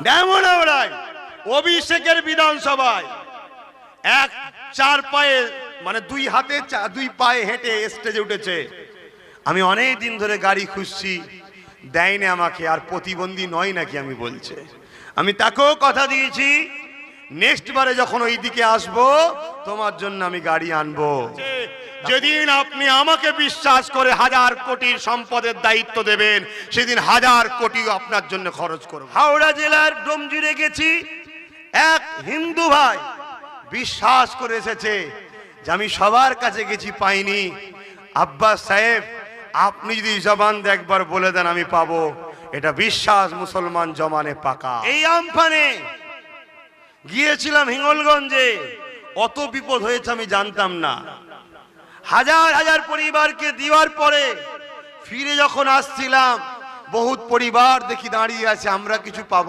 ড্যামোনাওড়ায় অভিষেকের বিধানসভায় এক চার পায়ে মানে দুই পায়ে হেঁটে স্টেজে উঠেছে। আমি অনেক দিন ধরে গাড়ি খুঁজছি, দেয়নি আমাকে, আর প্রতিবন্ধী নয় নাকি আমি বলছে। আমি তাকেও কথা দিয়েছি নেক্সট বারে যখন ওই দিকে আসবো তোমার জন্য আমি গাড়ি আনবো। যেদিন আপনি আমাকে বিশ্বাস করে 1000 কোটির সম্পদের দায়িত্ব দেবেন সেদিন 1000 কোটি আপনার জন্য খরচ করব। হাওড়া জেলার ডোমজুড়ে গেছি, এক হিন্দু ভাই বিশ্বাস করে এসেছে যে আমি সবার কাছে গেছি পাইনি, আব্বাস সাহেব আপনি যদি জবান একবার বলে দেন আমি পাবো। এটা বিশ্বাস মুসলমান জমানে পাকা। এই আমফানে গিয়েছিলাম হিঙ্গলগঞ্জে, অত বিপদ হয়েছে আমি জানতাম না। হাজার হাজার পরিবারকে দেওয়ার পরে ফিরে যখন আসছিলাম বহুত পরিবার দেখি দাঁড়িয়ে আছে, আমরা কিছু পাবো।